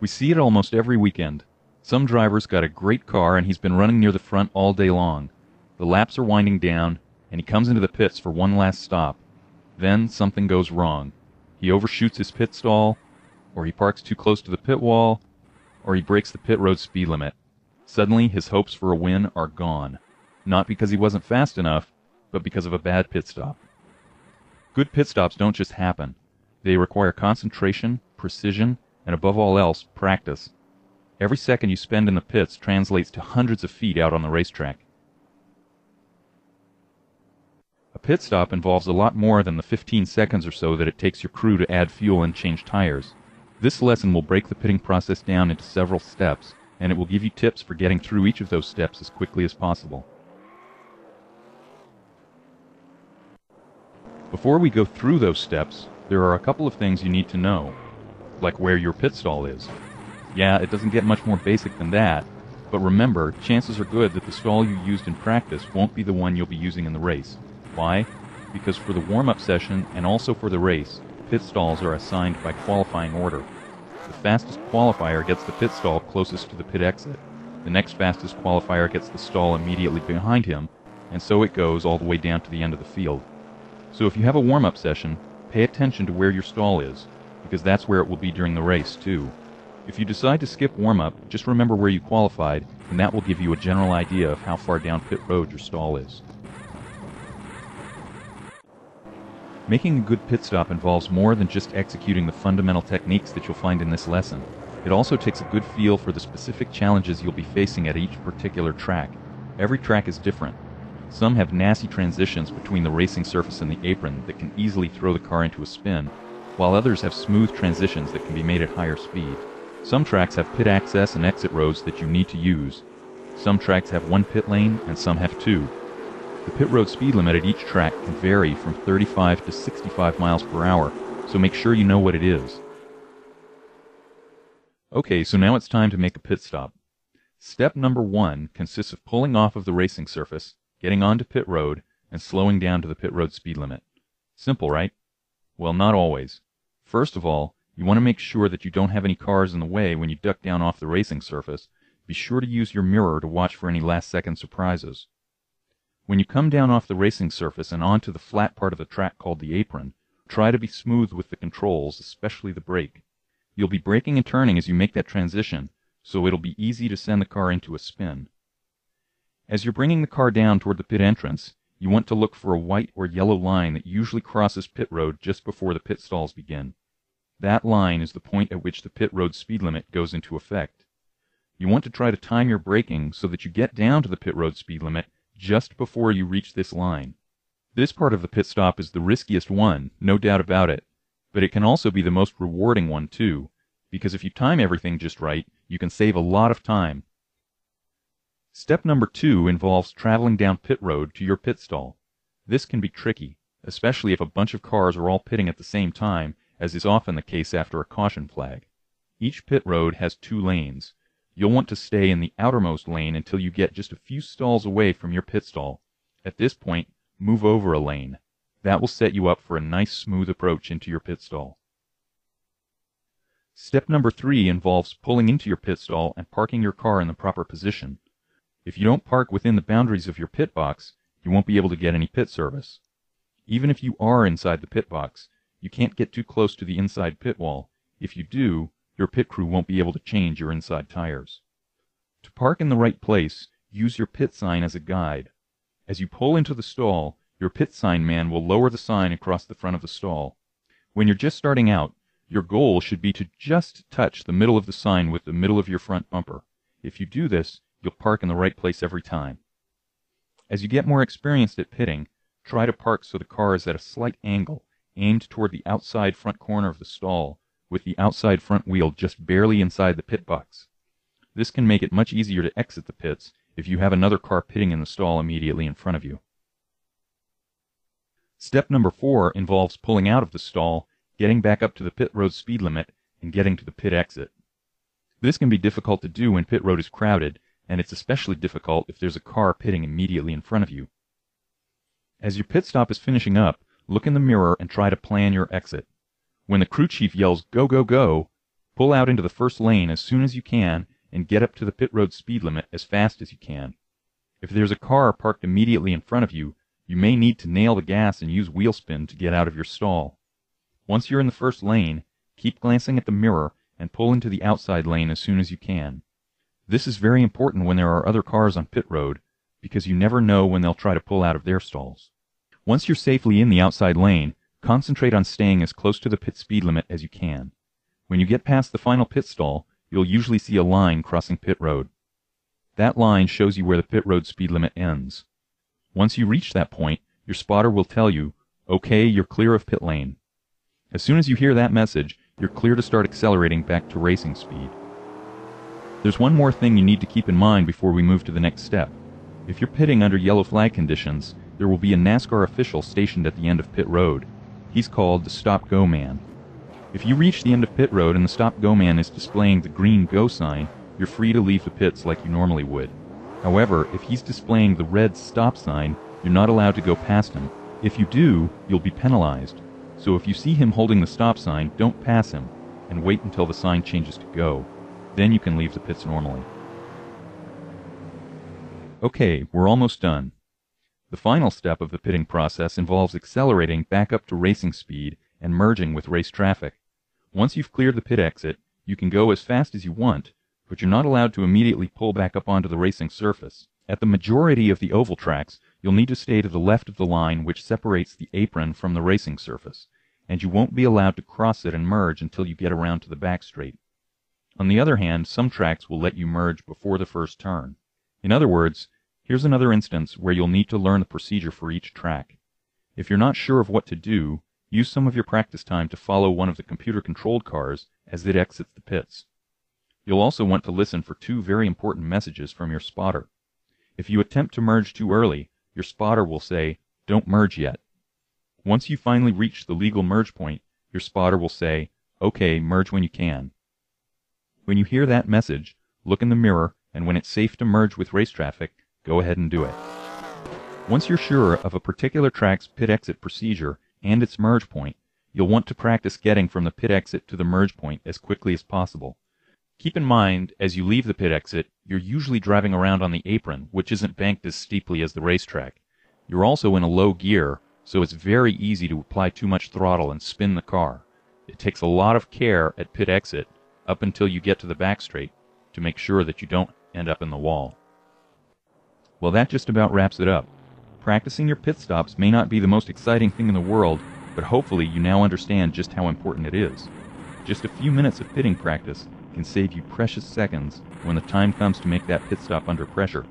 We see it almost every weekend. Some driver's got a great car and he's been running near the front all day long. The laps are winding down, and he comes into the pits for one last stop. Then something goes wrong. He overshoots his pit stall, or he parks too close to the pit wall, or he breaks the pit road speed limit. Suddenly, his hopes for a win are gone. Not because he wasn't fast enough, but because of a bad pit stop. Good pit stops don't just happen. They require concentration, precision, and above all else, practice. Every second you spend in the pits translates to hundreds of feet out on the racetrack. A pit stop involves a lot more than the 15 seconds or so that it takes your crew to add fuel and change tires. This lesson will break the pitting process down into several steps, and it will give you tips for getting through each of those steps as quickly as possible. Before we go through those steps, there are a couple of things you need to know, like where your pit stall is. Yeah, it doesn't get much more basic than that, but remember, chances are good that the stall you used in practice won't be the one you'll be using in the race. Why? Because for the warm-up session and also for the race, pit stalls are assigned by qualifying order. The fastest qualifier gets the pit stall closest to the pit exit. The next fastest qualifier gets the stall immediately behind him, and so it goes all the way down to the end of the field. So if you have a warm-up session, pay attention to where your stall is, because that's where it will be during the race, too. If you decide to skip warm-up, just remember where you qualified, and that will give you a general idea of how far down pit road your stall is. Making a good pit stop involves more than just executing the fundamental techniques that you'll find in this lesson. It also takes a good feel for the specific challenges you'll be facing at each particular track. Every track is different. Some have nasty transitions between the racing surface and the apron that can easily throw the car into a spin, while others have smooth transitions that can be made at higher speed. Some tracks have pit access and exit roads that you need to use. Some tracks have one pit lane and some have two. The pit road speed limit at each track can vary from 35 to 65 miles per hour, so make sure you know what it is. Okay, so now it's time to make a pit stop. Step number 1 consists of pulling off of the racing surface, getting onto pit road, and slowing down to the pit road speed limit. Simple, right? Well, not always. First of all, you want to make sure that you don't have any cars in the way when you duck down off the racing surface. Be sure to use your mirror to watch for any last-second surprises. When you come down off the racing surface and onto the flat part of the track called the apron, try to be smooth with the controls, especially the brake. You'll be braking and turning as you make that transition, so it'll be easy to send the car into a spin. As you're bringing the car down toward the pit entrance, you want to look for a white or yellow line that usually crosses pit road just before the pit stalls begin. That line is the point at which the pit road speed limit goes into effect. You want to try to time your braking so that you get down to the pit road speed limit just before you reach this line. This part of the pit stop is the riskiest one, no doubt about it, but it can also be the most rewarding one too, because if you time everything just right, you can save a lot of time. Step number 2 involves traveling down pit road to your pit stall. This can be tricky, especially if a bunch of cars are all pitting at the same time, as is often the case after a caution flag. Each pit road has 2 lanes. You'll want to stay in the outermost lane until you get just a few stalls away from your pit stall. At this point, move over a lane. That will set you up for a nice smooth approach into your pit stall. Step number 3 involves pulling into your pit stall and parking your car in the proper position. If you don't park within the boundaries of your pit box, you won't be able to get any pit service. Even if you are inside the pit box, you can't get too close to the inside pit wall. If you do, your pit crew won't be able to change your inside tires. To park in the right place, use your pit sign as a guide. As you pull into the stall, your pit sign man will lower the sign across the front of the stall. When you're just starting out, your goal should be to just touch the middle of the sign with the middle of your front bumper. If you do this, you'll park in the right place every time. As you get more experienced at pitting, try to park so the car is at a slight angle, aimed toward the outside front corner of the stall, with the outside front wheel just barely inside the pit box. This can make it much easier to exit the pits if you have another car pitting in the stall immediately in front of you. Step number 4 involves pulling out of the stall, getting back up to the pit road speed limit, and getting to the pit exit. This can be difficult to do when pit road is crowded, and it's especially difficult if there's a car pitting immediately in front of you. As your pit stop is finishing up, look in the mirror and try to plan your exit. When the crew chief yells, "Go, go, go," Pull out into the first lane as soon as you can and get up to the pit road speed limit as fast as you can. If there's a car parked immediately in front of you, you may need to nail the gas and use wheel spin to get out of your stall. Once you're in the first lane, keep glancing at the mirror and pull into the outside lane as soon as you can. This is very important when there are other cars on pit road, because you never know when they'll try to pull out of their stalls. Once you're safely in the outside lane, concentrate on staying as close to the pit speed limit as you can. When you get past the final pit stall, you'll usually see a line crossing pit road. That line shows you where the pit road speed limit ends. Once you reach that point, your spotter will tell you, "Okay, you're clear of pit lane." As soon as you hear that message, you're clear to start accelerating back to racing speed. There's one more thing you need to keep in mind before we move to the next step. If you're pitting under yellow flag conditions, there will be a NASCAR official stationed at the end of pit road. He's called the stop-go man. If you reach the end of pit road and the stop-go man is displaying the green go sign, you're free to leave the pits like you normally would. However, if he's displaying the red stop sign, you're not allowed to go past him. If you do, you'll be penalized. So if you see him holding the stop sign, don't pass him, and wait until the sign changes to go. Then you can leave the pits normally. Okay, we're almost done. The final step of the pitting process involves accelerating back up to racing speed and merging with race traffic. Once you've cleared the pit exit, you can go as fast as you want, but you're not allowed to immediately pull back up onto the racing surface. At the majority of the oval tracks, you'll need to stay to the left of the line which separates the apron from the racing surface, and you won't be allowed to cross it and merge until you get around to the back straight. On the other hand, some tracks will let you merge before the first turn. In other words, here's another instance where you'll need to learn the procedure for each track. If you're not sure of what to do, use some of your practice time to follow one of the computer-controlled cars as it exits the pits. You'll also want to listen for two very important messages from your spotter. If you attempt to merge too early, your spotter will say, "Don't merge yet." Once you finally reach the legal merge point, your spotter will say, "Okay, merge when you can." When you hear that message, look in the mirror, and when it's safe to merge with race traffic, go ahead and do it. Once you're sure of a particular track's pit exit procedure and its merge point, you'll want to practice getting from the pit exit to the merge point as quickly as possible. Keep in mind, as you leave the pit exit, you're usually driving around on the apron, which isn't banked as steeply as the racetrack. You're also in a low gear, so it's very easy to apply too much throttle and spin the car. It takes a lot of care at pit exit, up until you get to the back straight, to make sure that you don't end up in the wall. Well, that just about wraps it up. Practicing your pit stops may not be the most exciting thing in the world, but hopefully you now understand just how important it is. Just a few minutes of pitting practice can save you precious seconds when the time comes to make that pit stop under pressure,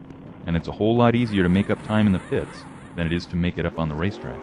and it's a whole lot easier to make up time in the pits than it is to make it up on the racetrack.